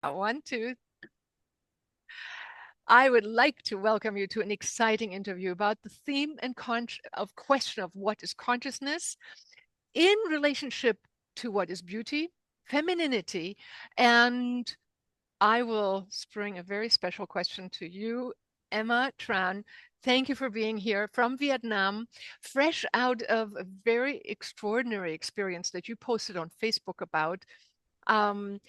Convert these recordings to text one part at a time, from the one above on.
One, two. I would like to welcome you to an exciting interview about the theme and question of what is consciousness in relationship to what is beauty, femininity, and I will spring a very special question to you, Emma Tran. Thank you for being here from Vietnam, fresh out of a very extraordinary experience that you posted on Facebook about. Um,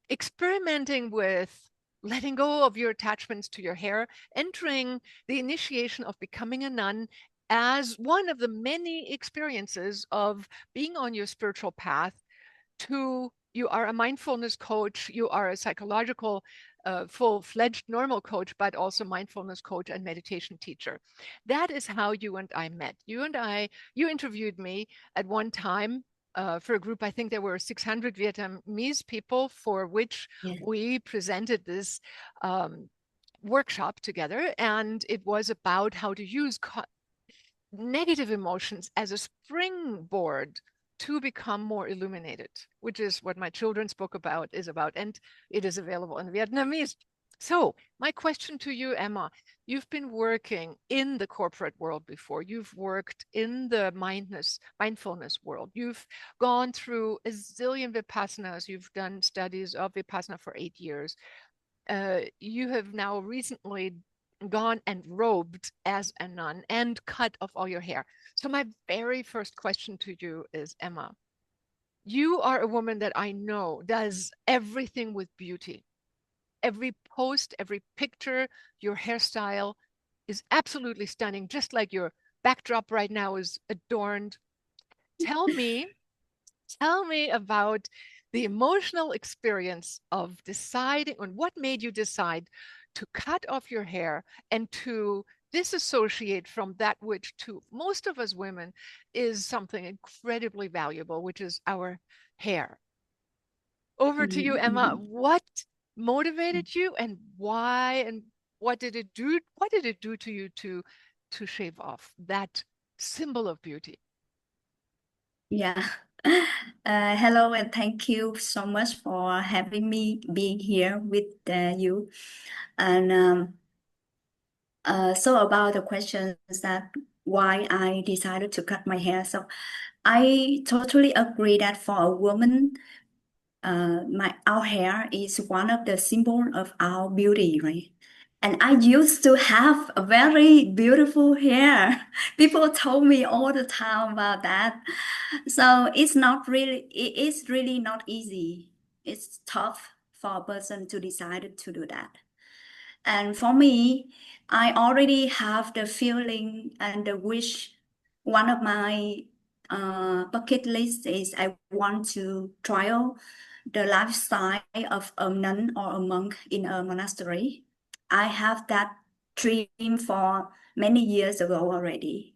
Experimenting with letting go of your attachments to your hair, entering the initiation of becoming a nun as one of the many experiences of being on your spiritual path. To you are a mindfulness coach, you are a psychological full-fledged normal coach, but also mindfulness coach and meditation teacher. That is how you and I met. You interviewed me at one time for a group. I think there were 600 Vietnamese people for which Yeah. we presented this workshop together. And it was about how to use negative emotions as a springboard to become more illuminated, which is what my children's book is about, and it is available in Vietnamese. So my question to you, Emma, you've been working in the corporate world before. You've worked in the mindfulness world. You've gone through a zillion Vipassanas. You've done studies of Vipassana for 8 years. You have now recently gone and robed as a nun and cut off all your hair. So my very first question to you is, Emma, you are a woman that I know does everything with beauty. Every post, every picture, your hairstyle is absolutely stunning, just like your backdrop right now is adorned. Tell me, tell me about the emotional experience of deciding, and what made you decide to cut off your hair and to disassociate from that which to most of us women is something incredibly valuable, which is our hair. Over to you, Emma. Mhm. What motivated you and why, and what did it do? What did it do to you to shave off that symbol of beauty? Yeah. Hello, and thank you so much for having me being here with you. And so about the questions that why I decided to cut my hair. So I totally agree that for a woman, our hair is one of the symbol of our beauty, right? And I used to have a very beautiful hair. People told me all the time about that. So it is really not easy. It's tough for a person to decide to do that. And for me, I already have the feeling and the wish. One of my bucket list is I want to trial the lifestyle of a nun or a monk in a monastery. I have that dream for many years ago already.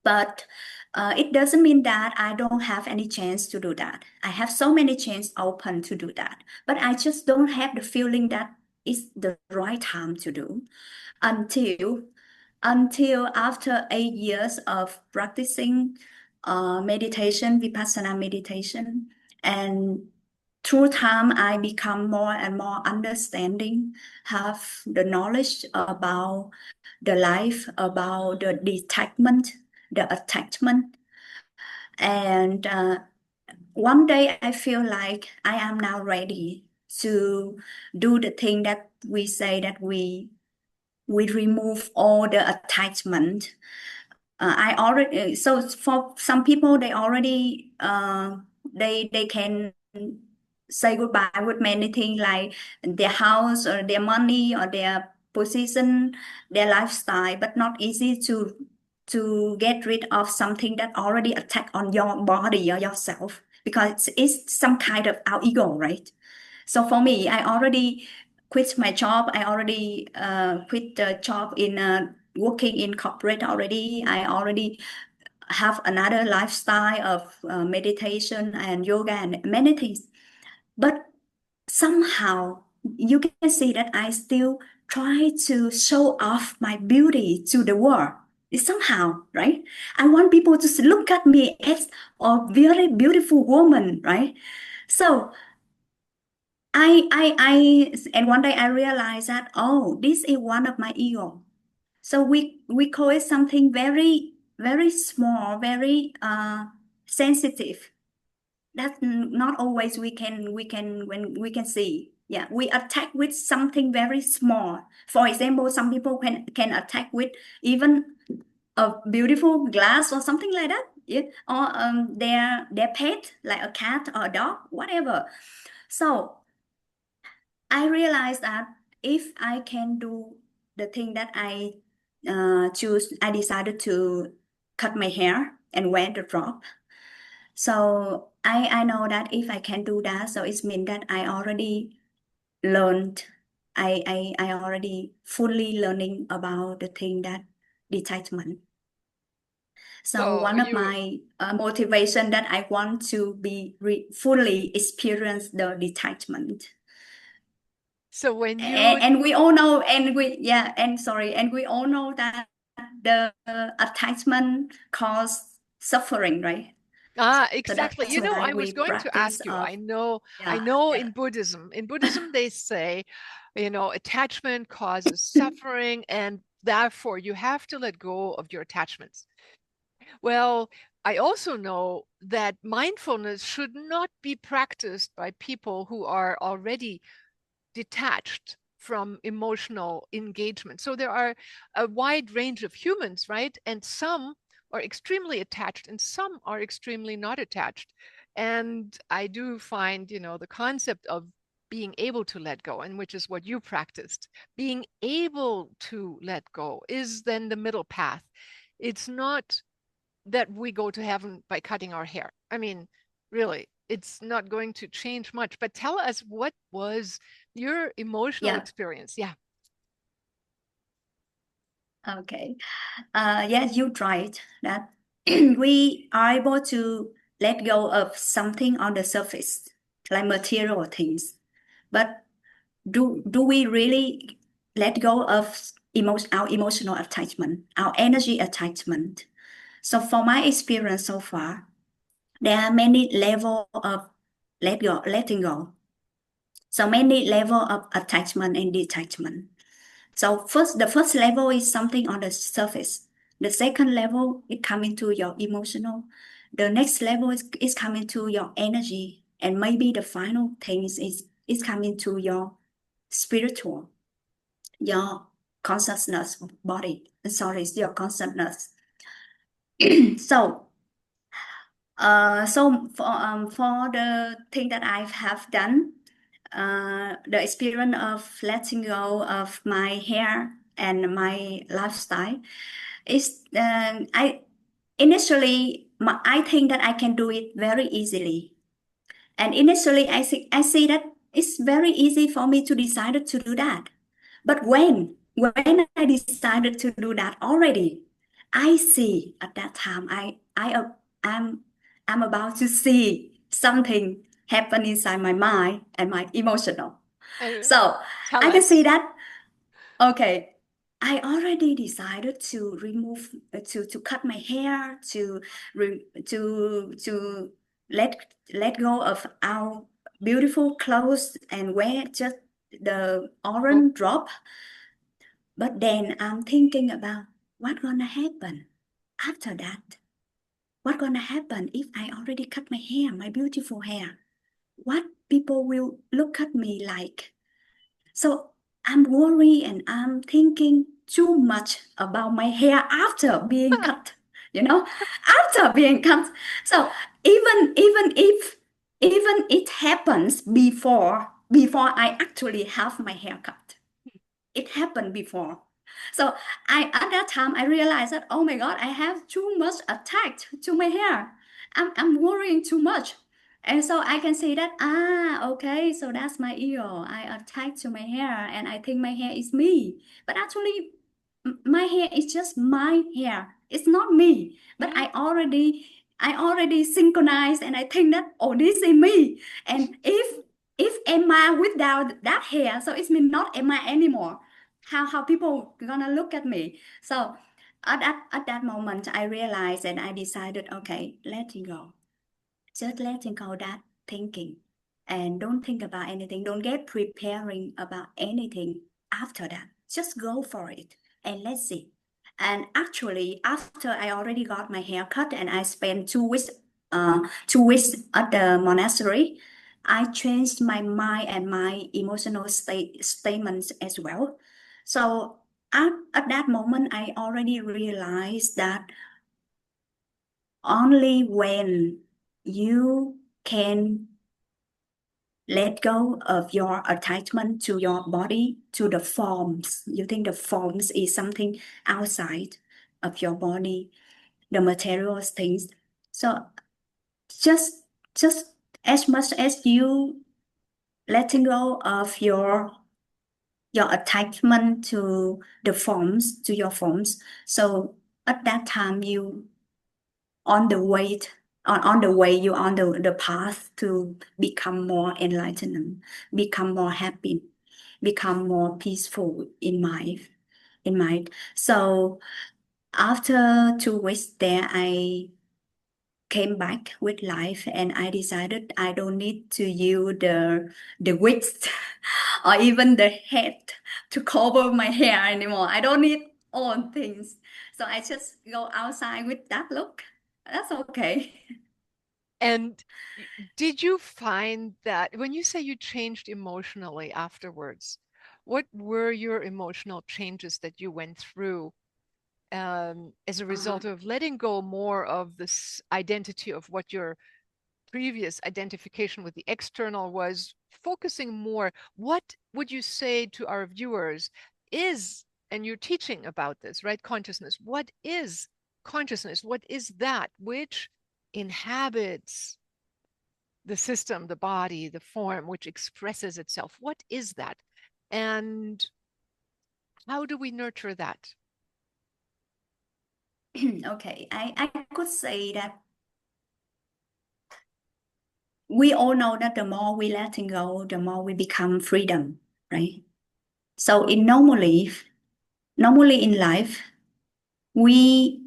But it doesn't mean that I don't have any chance to do that. I have so many chances open to do that. But I just don't have the feeling that it's the right time to do until after 8 years of practicing meditation, vipassana meditation, and through time I become more and more understanding, have the knowledge about the life, about the detachment, the attachment, and one day I feel like I am now ready to do the thing that we say that we remove all the attachment. I already so for some people they already they can say goodbye with many things like their house or their money or their position, their lifestyle, but not easy to get rid of something that already attack on your body or yourself because it's some kind of our ego, right? So for me, I already quit my job. I already quit the job in working in corporate already. I already have another lifestyle of meditation and yoga and many things. But somehow you can see that I still try to show off my beauty to the world. It's somehow, right? I want people to look at me as a very beautiful woman, right? So and one day I realized that, oh, this is one of my ego. So we call it something very, very small, very sensitive. That's not always when we can see. Yeah, we attack with something very small. For example, some people can attack with even a beautiful glass or something like that. Yeah, or their pet like a cat or a dog, whatever. So I realized that if I can do the thing that I choose, I decided to cut my hair and wear the drop. So I know that if I can do that, so it means that I already learned, I already fully learning about the thing that detachment. So So one of you, my motivation that I want to be fully experience the detachment. so when you, And we all know, and we, yeah, and sorry, and we all know that the attachment cause suffering, right? So exactly. that's You know, why I was we going to practice ask you, of, I yeah, know yeah. in Buddhism, they say, attachment causes suffering, and therefore you have to let go of your attachments. Well, I also know that mindfulness should not be practiced by people who are already detached from emotional engagement. So there are a wide range of humans, right? And some are extremely attached and some are extremely not attached. And I do find, the concept of being able to let go, and which is what you practiced, being able to let go is then the middle path. It's not that we go to heaven by cutting our hair. I mean, really, it's not going to change much. But tell us, what was your emotional Yeah, experience? Yeah. okay. Yes, you tried that. We are able to let go of something on the surface, like material things. But do we really let go of our emotional attachment, our energy attachment? So for my experience so far, there are many level of letting go. So many level of attachment and detachment. So the first level is something on the surface. The second level is coming to your emotional. The next level is coming to your energy. And maybe the final thing is coming to your spiritual, your consciousness body. Sorry, your consciousness. So for the thing that I have done, the experience of letting go of my hair and my lifestyle is I initially I think that I can do it very easily. And initially I see that it's very easy for me to decide to do that. But when I decided to do that already, I see at that time I'm I'm about to see something happen inside my mind and my emotional. And So tell I can see us. that, okay, I already decided to to cut my hair, to let go of our beautiful clothes and wear just the Oh, orange drop. But then I'm thinking about what gonna happen after that. What gonna happen if I already cut my hair, my beautiful hair? What people will look at me like? So I'm worried and I'm thinking too much about my hair after being cut, you know, after being cut. So even it happens before I actually have my hair cut. It happened before. So at that time I realized that, oh my God, I have too much attached to my hair. I'm worrying too much. And so I can say that, okay, so that's my ego. I attach to my hair and I think my hair is me. But actually, my hair is just my hair. It's not me. But mhm. I already synchronized and I think that, oh, this is me. And if Emma without that hair, so it's me not Emma anymore. How people gonna look at me? So at that moment, I realized and I decided, okay, letting go, just letting go that thinking. and don't think about anything. Don't get preparing about anything after that. Just go for it and let's see. And actually, after I already got my hair cut and I spent 2 weeks, 2 weeks at the monastery, I changed my mind and my emotional statements as well. So at that moment, I already realized that only when you can let go of your attachment to your body, to the forms. You think the forms is something outside of your body, the material things. So just just as much as you letting go of your attachment to the forms, to your forms. So at that time you on the way on the way you on the path to become more enlightened, become more happy, become more peaceful in mind. So after 2 weeks there, I came back with life and I decided I don't need to use the wigs or even the head to cover my hair anymore. I don't need all things. So I just go outside with that look. That's okay. And did you find that when you say you changed emotionally afterwards, what were your emotional changes that you went through as a Uh, result of letting go more of this identity of what your previous identification with the external was, focusing more? What would you say to our viewers is, and you're teaching about this, right? Consciousness. What is consciousness? What is that which inhabits the system, the body, the form, which expresses itself? What is that? And how do we nurture that? okay, I could say that we all know that the more we letting go, the more we become freedom, right? So in normally in life, we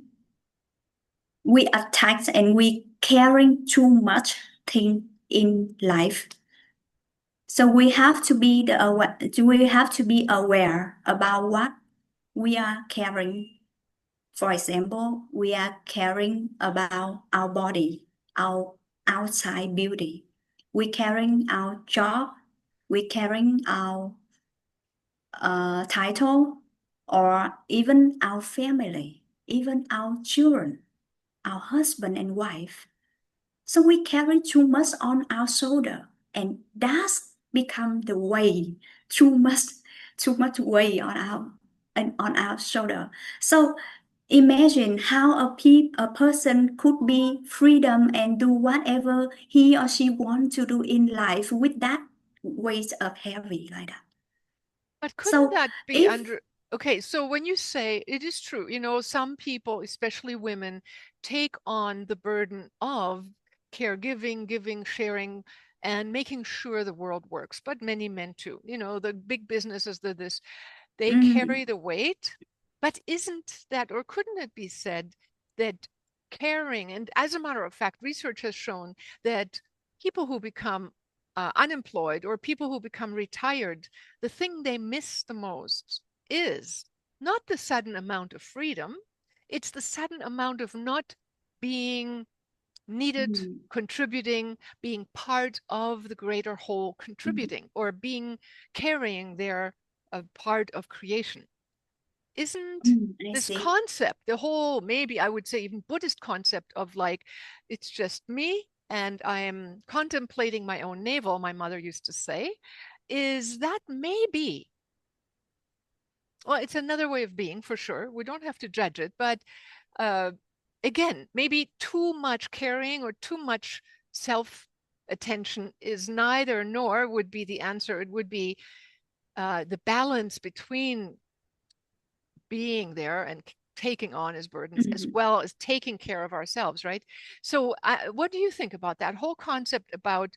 we attach and we caring too much thing in life. So we have to be we have to be aware about what we are caring. For example, we are caring about our body, our outside beauty. We caring our job. We caring our title, or even our family, even our children, our husband and wife. So we carry too much on our shoulder, and that's become the weight, too much, too much weight on our shoulder. So imagine how a person could be freedom and do whatever he or she want to do in life with that weight of heavy like that. But couldn't So that be if under, okay, so when you say it is true, some people, especially women, take on the burden of caregiving, giving, sharing, and making sure the world works, but many men too. The big businesses, they mm, carry the weight. But isn't that, or couldn't it be said that caring, and as a matter of fact, research has shown that people who become unemployed or people who become retired, the thing they miss the most is not the sudden amount of freedom, it's the sudden amount of not being needed, mm, contributing, being part of the greater whole, mm, contributing, or being carrying their part of creation. Isn't I this see. concept, the whole, maybe I would say even Buddhist concept of like, it's just me and I am contemplating my own navel, my mother used to say, is that maybe, well, it's another way of being for sure. We don't have to judge it, but uh, again, maybe too much caring or too much self attention is neither nor would be the answer. It would be the balance between being there and taking on his burdens as Mhm. well as taking care of ourselves, right? So, what do you think about that whole concept about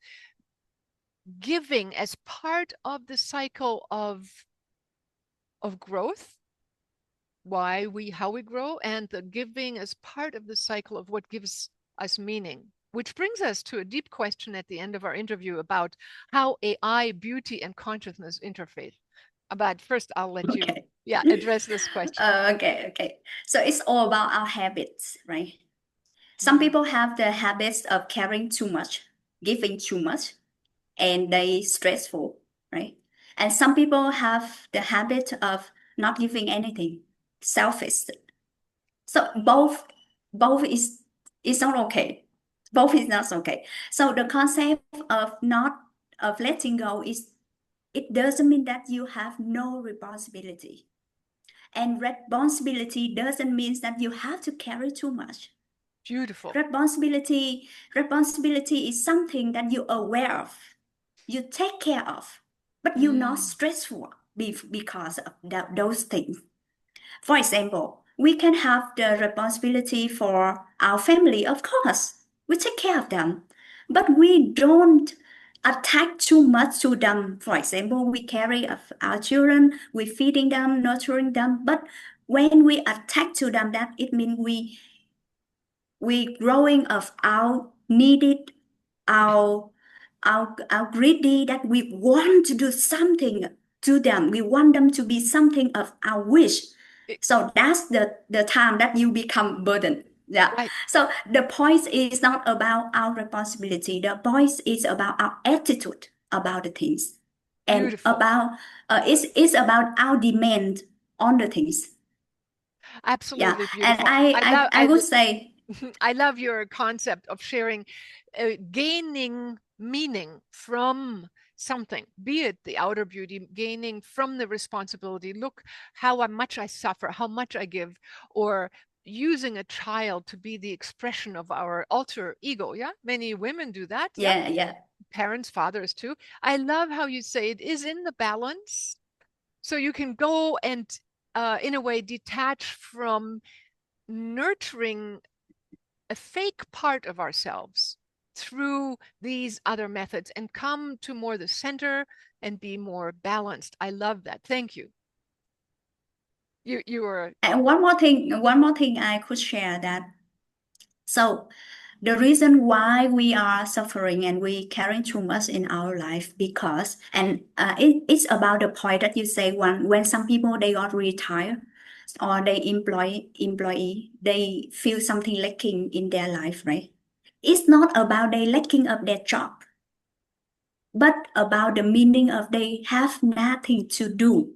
giving as part of the cycle of growth, how we grow, and the giving as part of the cycle of what gives us meaning which brings us to a deep question at the end of our interview about how AI, beauty, and consciousness interface. But first, I'll let you, Okay. address this question. Okay. So it's all about our habits, right? Some people have the habits of caring too much, giving too much, and they stressful, right? And some people have the habit of not giving anything, selfish. So both is not okay. Both is not okay. So the concept of not of letting go is it doesn't mean that you have no responsibility. And responsibility doesn't mean that you have to carry too much. Beautiful. Responsibility is something that you're aware of, you take care of, but you're not Mm. stressful because of those things. For example, we can have the responsibility for our family, of course. We take care of them, but we don't attach too much to them. For example, we carry of our children, we feeding them, nurturing them, but when we attach to them, that it means we growing of our needed, our our greedy, that we want to do something to them. We want them to be something of our wish. It- So that's the time that you become burden. Yeah. right. So the point is not about our responsibility. The point is about our attitude about the things, and Beautiful. about it's about our demand on the things. Yeah. Absolutely And beautiful. I would say, I love your concept of sharing, gaining meaning from something, be it the outer beauty, gaining from the responsibility. Look how much I suffer, how much I give, or using a child to be the expression of our alter ego. Yeah, many women do that. Yeah, yeah. parents, fathers too. I love how you say it is in the balance. So you can go and, in a way, detach from nurturing a fake part of ourselves through these other methods and come to more the center and be more balanced. I love that. Thank you. You were And one more thing I could share that. So the reason why we are suffering and we carrying too much in our life because, and it's about the point that you say when some people they got retired or they employee, they feel something lacking in their life, right? It's not about they lacking of their job, but about the meaning of they have nothing to do.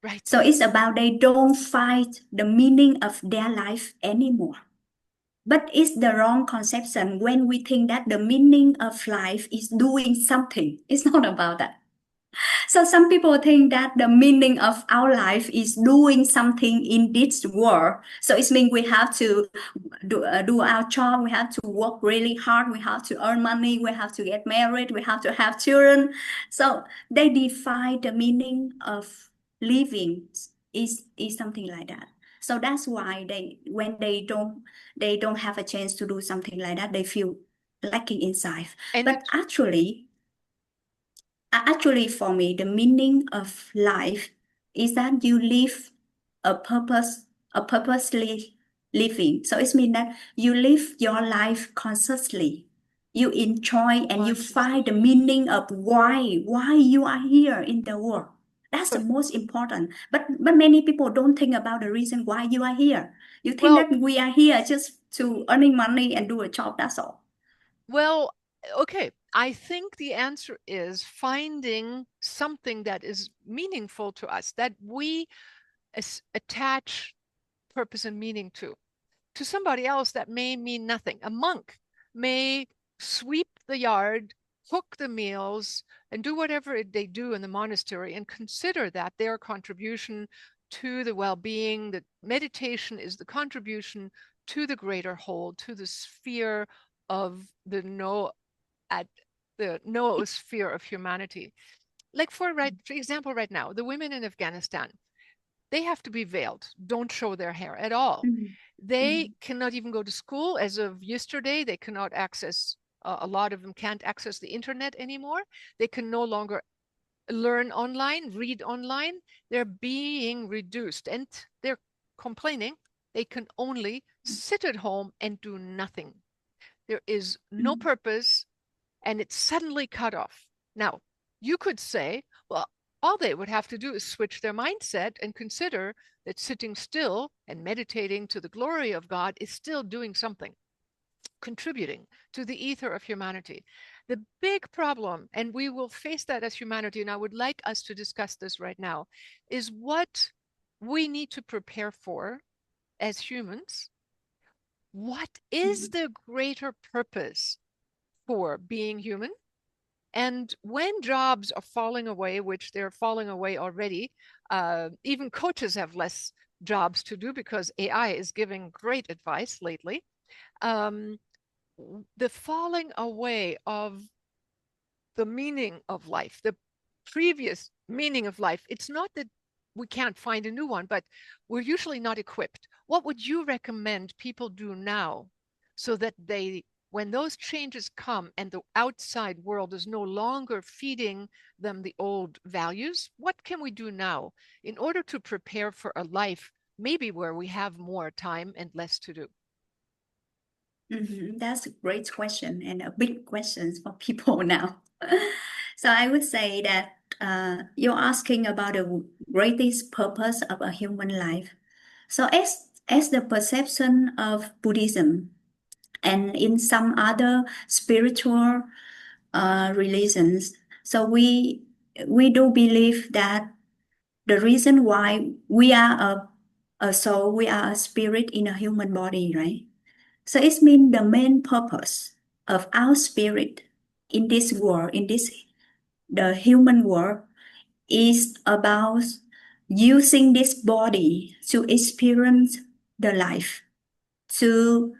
right. So it's about they don't find the meaning of their life anymore. But it's the wrong conception when we think that the meaning of life is doing something. It's not about that. So some people think that the meaning of our life is doing something in this world. So it means we have to do our job, we have to work really hard, we have to earn money, we have to get married, we have to have children. So they define the meaning of living is something like that. So that's why they when they don't have a chance to do something like that, they feel lacking inside. And But it's actually, for me, the meaning of life is that you live a purposely living. So it means that you live your life consciously. You enjoy and you find the consciously meaning of why you are here in the world. That's the good. most important. But many people don't think about the reason why you are here. You think Well, that we are here just to earning money and do a job. That's all. well, okay. I think the answer is finding something that is meaningful to us, that we attach purpose and meaning to. To somebody else, that may mean nothing. A monk may sweep the yard, cook the meals, and do whatever they do in the monastery and consider that their contribution to the well-being, that meditation is the contribution to the greater whole, to the sphere of the no at the noosphere of humanity. Like for example, right now, the women in Afghanistan, they have to be veiled, don't show their hair at all. Mhm. They Mhm. cannot even go to school. As of yesterday, they cannot access, a lot of them can't access the internet anymore. They can no longer learn online, read online. They're being reduced and they're complaining they can only sit at home and do nothing. There is no Mhm. purpose, and it's suddenly cut off. Now, you could say, well, all they would have to do is switch their mindset and consider that sitting still and meditating to the glory of God is still doing something, contributing to the ether of humanity. The big problem, and we will face that as humanity, and I would like us to discuss this right now, is what we need to prepare for as humans. What is Mhm. the greater purpose for being human? And when jobs are falling away, which they're falling away already, even coaches have less jobs to do because AI is giving great advice lately. Um, the falling away of the meaning of life, the previous meaning of life, it's not that we can't find a new one, but we're usually not equipped. What would you recommend people do now so that they, when those changes come and the outside world is no longer feeding them the old values, what can we do now in order to prepare for a life maybe where we have more time and less to do? That's a great question and a big question for people now. So I would say that you're asking about the greatest purpose of a human life. So as the perception of Buddhism and in some other spiritual religions, so we do believe that the reason why we are a soul, we are a spirit in a human body, right? So it means the main purpose of our spirit in this world, in this the human world, is about using this body to experience the life, to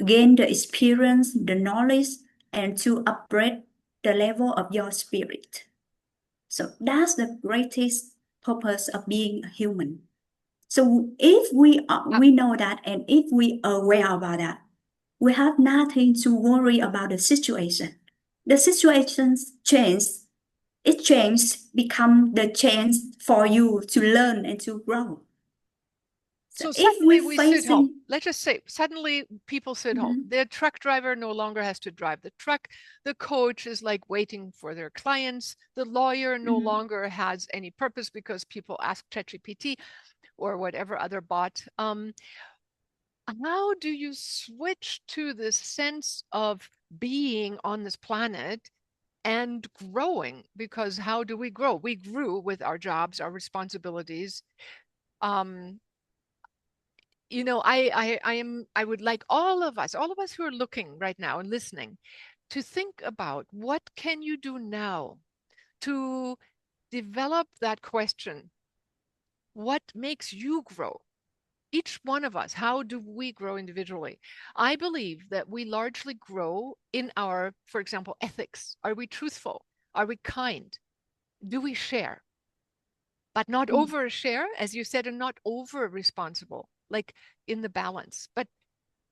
gain the experience, the knowledge, and to upgrade the level of your spirit. So that's the greatest purpose of being a human. So if Uh, we know that, and if we are aware about that, we have nothing to worry about the situation. The situations change. It changed, become the chance for you to learn and to grow. So So if we suddenly we sit home. facing, Let's just say, suddenly people sit home. Mhm, The truck driver no longer has to drive the truck. The coach is like waiting for their clients. The lawyer no mhm. longer has any purpose because people ask ChatGPT or whatever other bot. How do you switch to this sense of being on this planet and growing? Because how do we grow? We grew with our jobs, our responsibilities. Um, I would like all of us who are looking right now and listening, to think about what can you do now to develop that question. What makes you grow? Each one of us, how do we grow individually? I believe that we largely grow in our, for example, ethics. Are we truthful? Are we kind? Do we share? But not overshare, as you said, and not over responsible, like in the balance. But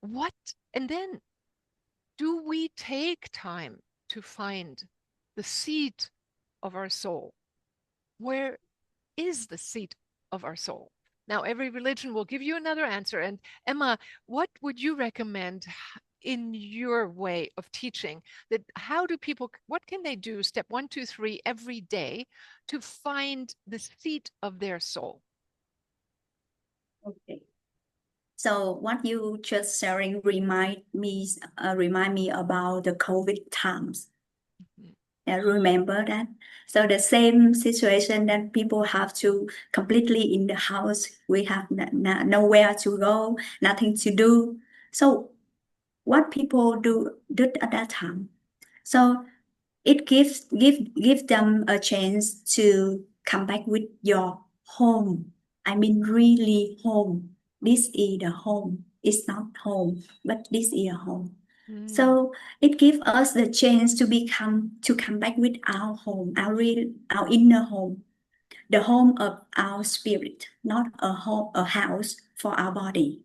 what, and then do we take time to find the seat of our soul? Where is the seat of our soul? Now, every religion will give you another answer. And Emma, what would you recommend in your way of teaching, that how do people, what can they do, step one, two, three, every day to find the seat of their soul? Okay. So what you just sharing remind me about the COVID times. Mhm. I remember that. So the same situation that people have to completely in the house. We have nowhere to go, nothing to do. So what people did at that time. So it give them a chance to come back with your home. I mean really home. This is the home. It's not home, but this is a home. Mm, So it gives us the chance to come back with our home, our inner home, the home of our spirit, not a house for our body.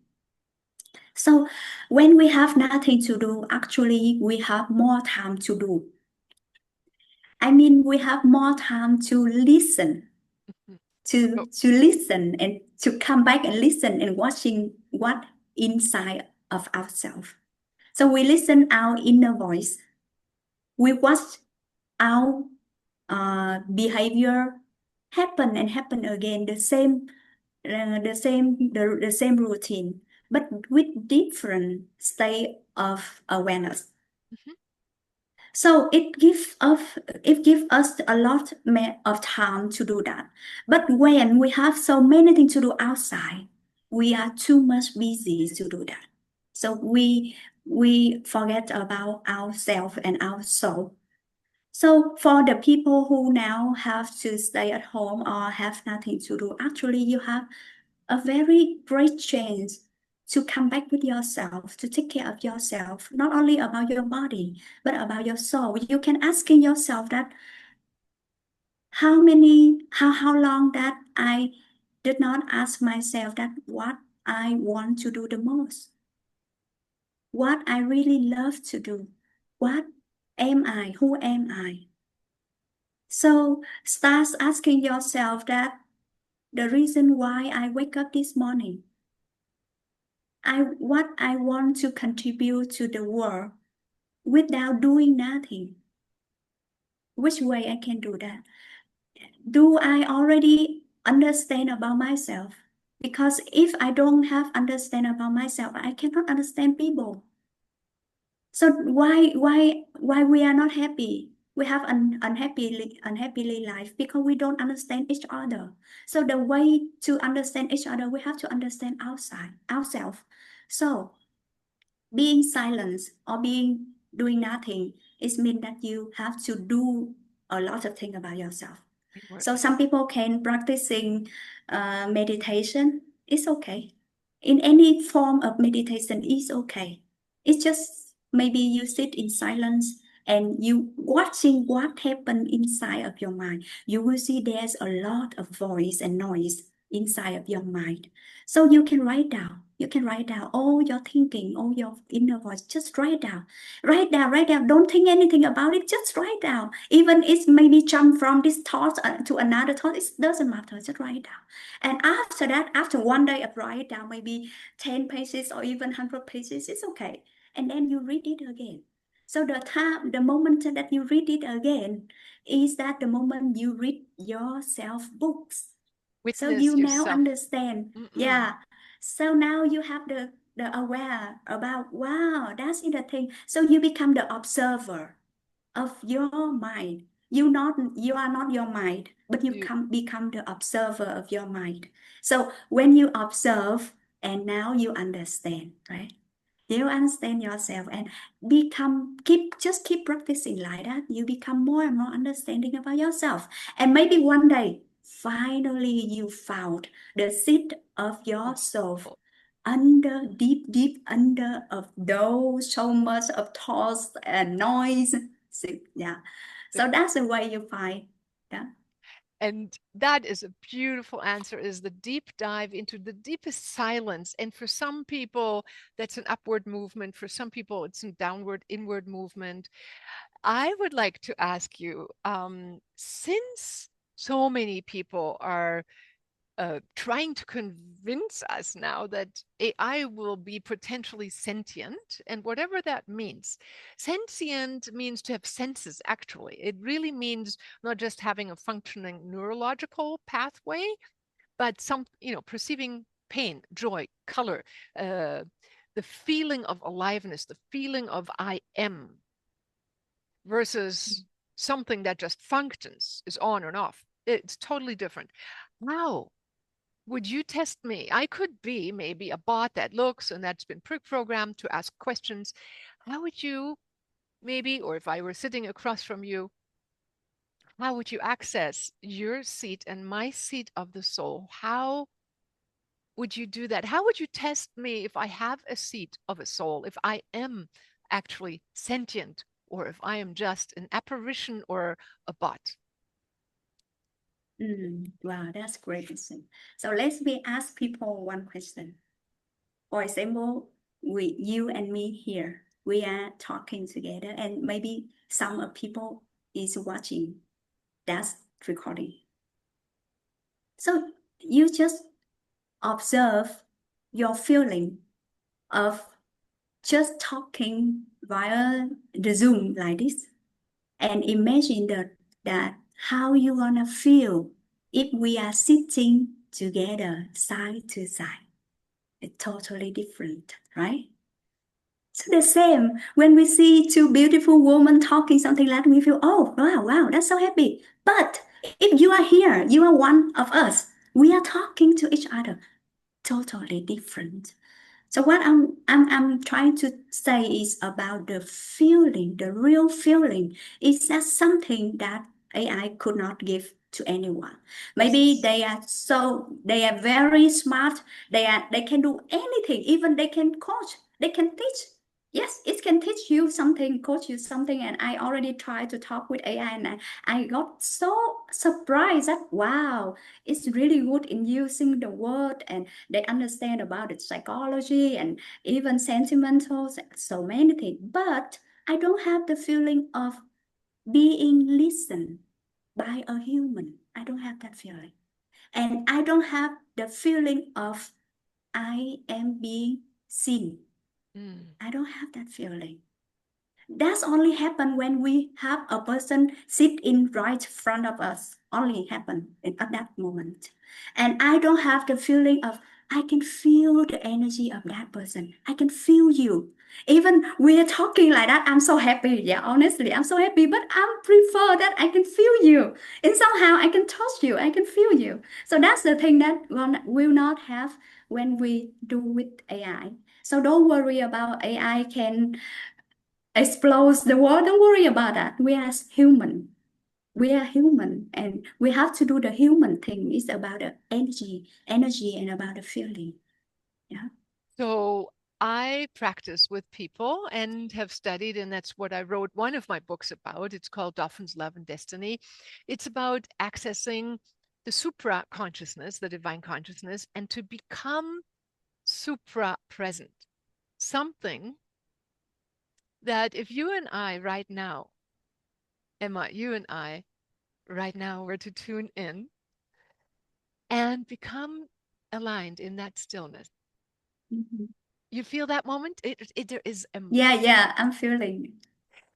So when we have nothing to do, actually we have more time to do. I mean, we have more time to listen, mhm. So, to listen and to come back and listen and watching what inside of ourselves. So we listen our inner voice. We watch our behavior happen and happen again, the same routine, but with different state of awareness. Mhm. So it gives us a lot of time to do that. But when we have so many things to do outside, we are too much busy to do that. So we forget about ourselves and our soul. So for the people who now have to stay at home or have nothing to do, actually you have a very great chance to come back with yourself, to take care of yourself, not only about your body, but about your soul. You can asking yourself that how long that I did not ask myself that what I want to do the most, what I really love to do, what am I, who am I? So start asking yourself that the reason why I wake up this morning, what I want to contribute to the world without doing nothing. Which way I can do that? Do I already understand about myself? Because if I don't have understand about myself, I cannot understand people. So why we are not happy? We have an unhappily life because we don't understand each other. So the way to understand each other, we have to understand ourselves. So being silent or being doing nothing, it means that you have to do a lot of things about yourself. So Inwardly. some people can practicing meditation. It's okay. In any form of meditation, it's okay. It's just maybe you sit in silence and you watching what happened inside of your mind. You will see there's a lot of voice and noise inside of your mind. So you can write down. You can write down all your thinking, all your inner voice. Just write down. Write down, write down. Don't think anything about it. Just write down. Even it's maybe jump from this thought to another thought. It doesn't matter. Just write it down. And after that, after one day of write down, maybe 10 pages or even 100 pages, it's okay. And then you read it again. So the moment that you read it again is that the moment you read yourself books. So Witness you now yourself. understand. Mm-mm. Yeah. So now you have the aware about, wow, that's the thing. So you become the observer of your mind. You are not your mind, but you You, become the observer of your mind. So when you observe and now you understand, right? You understand yourself and keep practicing like that. You become more and more understanding about yourself. And maybe one day, finally you found the seat of your soul oh, under deep under of those so much of thoughts and noise. So, yeah. the So that's the way you find. Yeah. And that is a beautiful answer, is the deep dive into the deepest silence. And for some people, that's an upward movement. For some people, it's a downward, inward movement. I would like to ask you, since so many people are trying to convince us now that AI will be potentially sentient, and whatever that means. Sentient means to have senses, actually. It really means not just having a functioning neurological pathway, but perceiving pain, joy, color, the feeling of aliveness, the feeling of I am, versus something that just functions, is on and off. It's totally different. How would you test me? I could be maybe a bot that looks and that's been pre-programmed to ask questions. How would you maybe, or if I were sitting across from you, how would you access your seat and my seat of the soul? How would you do that? How would you test me if I have a seat of a soul, if I am actually sentient, or if I am just an apparition or a bot? Wow, that's great question. So let me ask people one question. For example, you and me here, we are talking together, and maybe some of people is watching that recording. So you just observe your feeling of just talking via the Zoom like this, and imagine that how you gonna feel if we are sitting together side to side. It's totally different, right? So the same when we see two beautiful women talking something like we feel, oh wow, wow, that's so happy. But if you are here, you are one of us. We are talking to each other, totally different. So what I'm trying to say is about the feeling, the real feeling. Is that something that AI could not give to anyone? This Maybe is they are very smart. They can do anything. Even they can coach. They can teach. Yes, it can teach you something, coach you something. And I already tried to talk with AI, and I got so surprised that wow, it's really good in using the word, and they understand about the psychology and even sentimental, so many things. But I don't have the feeling of being listened by a human. I don't have that feeling. And I don't have the feeling of I am being seen. mm, I don't have that feeling. That's only happen when we have a person sit in right front of us. Only happen at that moment. And I don't have the feeling of I can feel the energy of that person. I can feel you. Even we're talking like that, I'm so happy. Yeah, honestly, I'm so happy. But I prefer that I can feel you. And somehow I can touch you. I can feel you. So that's the thing that will not have when we do with AI. So don't worry about AI can explodes the world. Don't worry about that. We are human. We are human, and we have to do the human thing. It's about the energy, and about the feeling. Yeah. so I practice with people and have studied, and that's what I wrote one of my books about. It's called Dolphins, Love, and Destiny. It's about accessing the supra consciousness, the divine consciousness, and to become supra present. Something that if you and I right now, Emma, you and I right now were to tune in and become aligned in that stillness. Mhm. You feel that moment? There is Yeah, yeah, I'm feeling.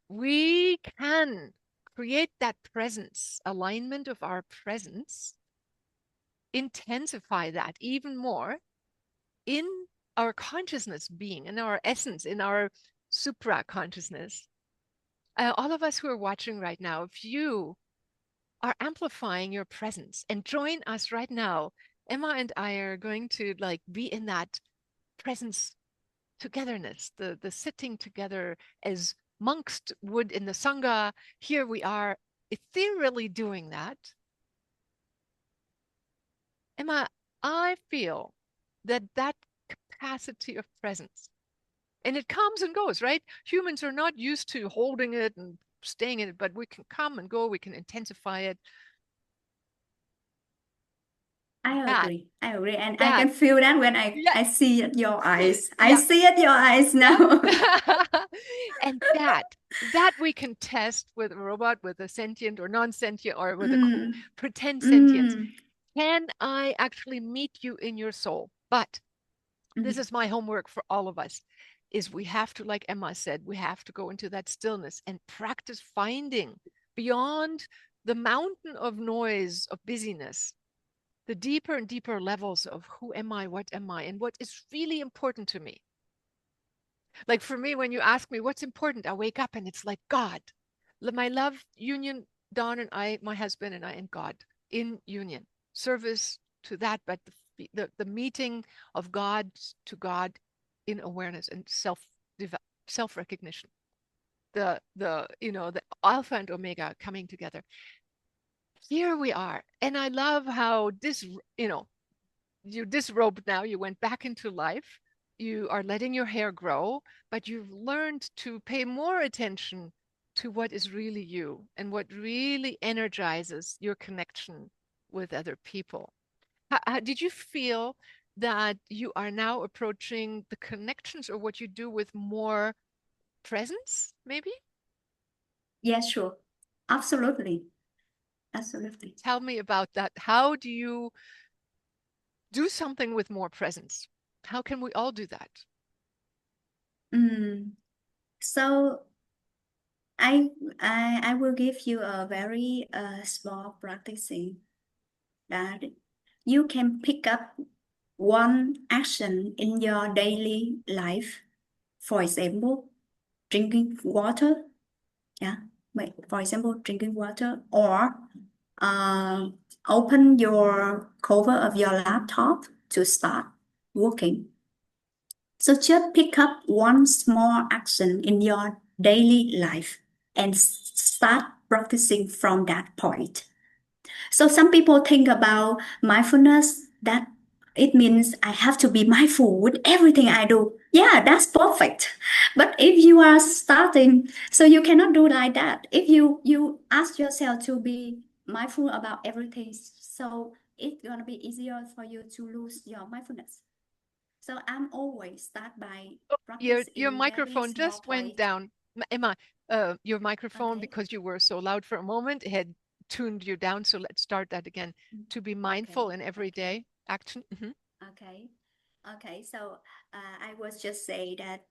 we can create that presence, alignment of our presence, intensify that even more in our consciousness being, in our essence, in our supra consciousness. All of us who are watching right now, if you are amplifying your presence and join us right now, Emma and I are going to like be in that presence togetherness, the sitting together as monks would in the Sangha. Here we are ethereally doing that. Emma, I feel that that capacity of presence, and it comes and goes, right? Humans are not used to holding it and staying in it, but we can come and go, we can intensify it. That, I agree, and I that, can feel that when I yes, see it your eyes. I yeah, see it your eyes yeah. now. And that we can test with a robot, with a sentient or non-sentient, or with a Mm, pretend sentience. mm, Can I actually meet you in your soul? But this mm. is my homework for all of us, is we have to, like Emma said, we have to go into that stillness and practice finding beyond the mountain of noise, of busyness, the deeper and deeper levels of who am I, and what is really important to me. Like for me, when you ask me what's important, I wake up and it's like God. My love union, Don and I, my husband and I, and God in union, service to that, but the meeting of God to God in awareness and self recognition. The alpha and omega coming together. Here we are, and I love how this you know you disrobed now, you went back into life, you are letting your hair grow, but you've learned to pay more attention to what is really you and what really energizes your connection with other people. Did you feel that you are now approaching the connections or what you do with more presence, maybe? Yeah, sure. Absolutely. Absolutely. Tell me about that. How do you do something with more presence? How can we all do that? Mm. So I I will give you a very small practicing that you can pick up one action in your daily life. For example, drinking water. Yeah. Wait, for example, drinking water or uh, open your cover of your laptop to start working. So just pick up one small action in your daily life and start practicing from that point. So some people think about mindfulness that it means I have to be mindful with everything I do. Yeah, that's perfect. But if you are starting, so you cannot do like that. If you ask yourself to be mindful about everything, so it's gonna be easier for you to lose your mindfulness. So I'm always start by Oh, practice your in very microphone small just went point. down. Emma, your microphone, Okay. because you were so loud for a moment, had tuned you down. So let's start that again. To be mindful Okay. in Okay. everyday action. Okay. Okay. So I was just say that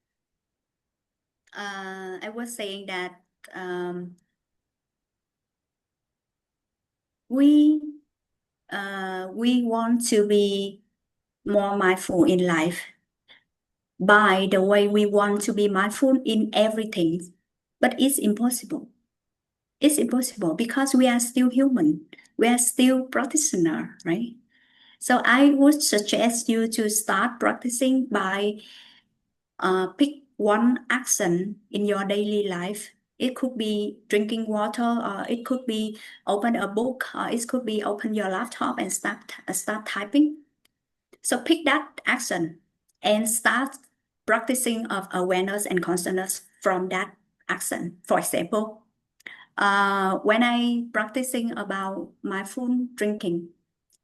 I was saying that um, we we want to be more mindful in life by the way we want to be mindful in everything, but it's impossible. It's impossible because we are still human. We are still practitioner, right? So I would suggest you to start practicing by pick one action in your daily life. It could be drinking water, or it could be open a book, or it could be open your laptop and start typing. So pick that action and start practicing of awareness and consciousness from that action. For example, when I practicing about mindful drinking,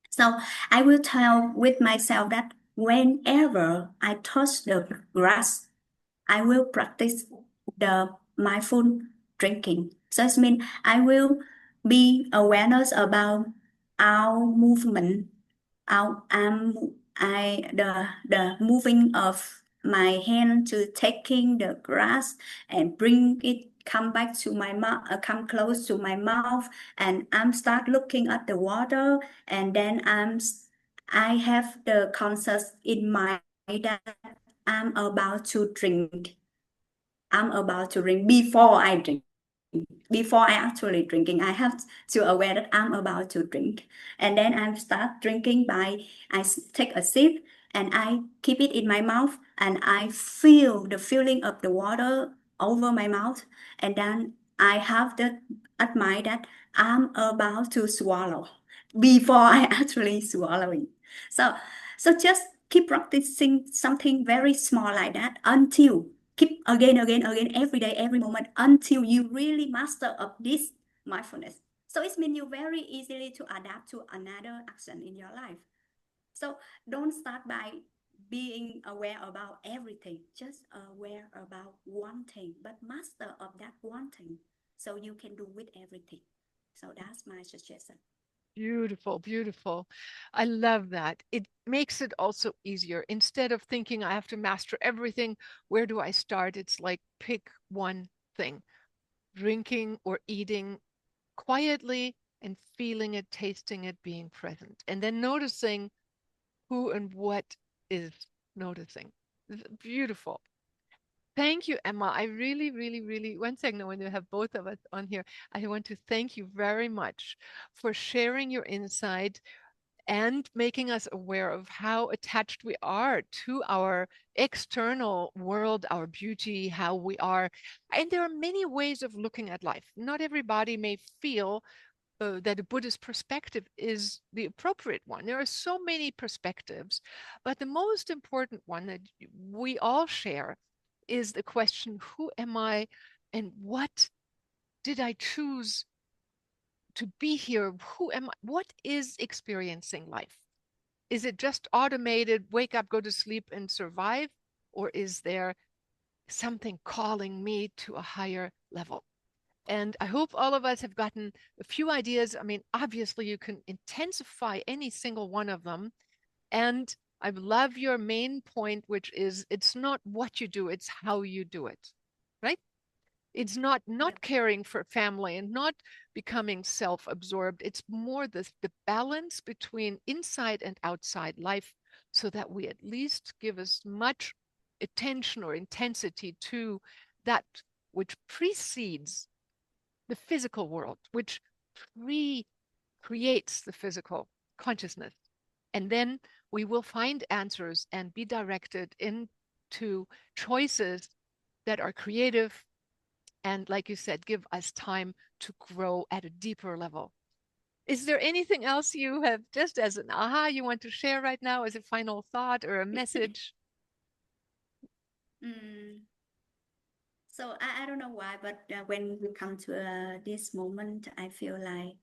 so I will tell with myself that whenever I touch the grass, I will practice the mindful drinking. So it means I will be awareness about our movement, our the moving of my hand to taking the grass and bring it come back to my mouth, come close to my mouth, and I'm start looking at the water, and then I have the conscious in mind that I'm about to drink. I'm about to drink before I drink. Before I actually drinking, I have to aware that I'm about to drink. And then I start drinking by take a sip and I keep it in my mouth and I feel the feeling of the water over my mouth. And then I have the admire that I'm about to swallow before I actually swallowing. So so just keep practicing something very small like that until keep again every day, every moment until you really master of this mindfulness. So it means you very easily to adapt to another action in your life. So don't start by being aware about everything, just aware about one thing, but master of that one thing so you can do with everything. So that's my suggestion. Beautiful, beautiful. I love that. It makes it also easier. Instead of thinking I have to master everything, where do I start? It's like pick one thing, drinking or eating quietly and feeling it, tasting it, being present, and then noticing who and what is noticing. Beautiful. Thank you, Emma. I really, really, really, one second, when you have both of us on here, I want to thank you very much for sharing your insight and making us aware of how attached we are to our external world, our beauty, how we are. And there are many ways of looking at life. Not everybody may feel that a Buddhist perspective is the appropriate one. There are so many perspectives, but the most important one that we all share is the question, who am I and what did I choose to be here? Who am I? What is experiencing life? Is it just automated, wake up, go to sleep, and survive? Or is there something calling me to a higher level? And I hope all of us have gotten a few ideas. I mean, obviously, you can intensify any single one of them. And I love your main point, which is it's not what you do, it's how you do it, right? It's not caring for family and not becoming self-absorbed. It's more the balance between inside and outside life so that we at least give as much attention or intensity to that which precedes the physical world, which creates the physical consciousness. And then we will find answers and be directed into choices that are creative and, like you said, give us time to grow at a deeper level. Is there anything else you have just as an aha you want to share right now as a final thought or a message? Mm. So I don't know why, but when we come to this moment, I feel like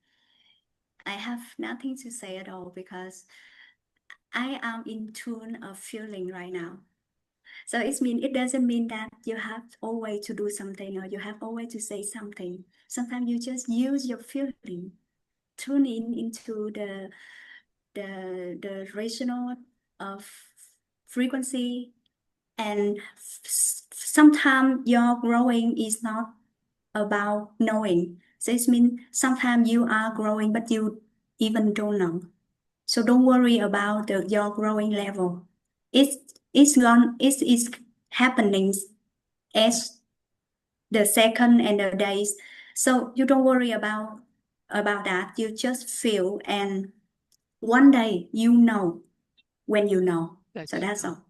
I have nothing to say at all because I am in tune of feeling right now. So it doesn't mean that you have always to do something or you have always to say something. Sometimes you just use your feeling, tune in into the rational of frequency, and sometimes your growing is not about knowing. So it means sometimes you are growing, but you even don't know. So don't worry about your growing level. It's it's happening as the second and the days. So you don't worry about that. You just feel, and one day you know when you know. That So you that's know. all.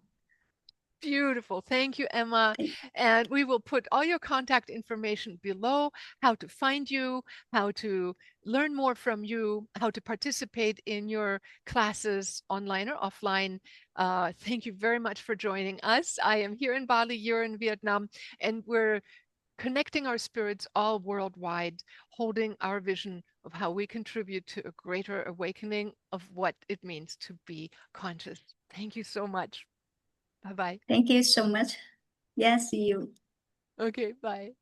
Beautiful. Thank you, Emma. Thank And we will put all your contact information below, how to find you, how to learn more from you, how to participate in your classes online or offline. Thank you very much for joining us. I am here in Bali, you're in Vietnam, and we're connecting our spirits all worldwide, holding our vision of how we contribute to a greater awakening of what it means to be conscious. Thank you so much. Bye bye. thank you so much. Yes, see you. Okay, bye.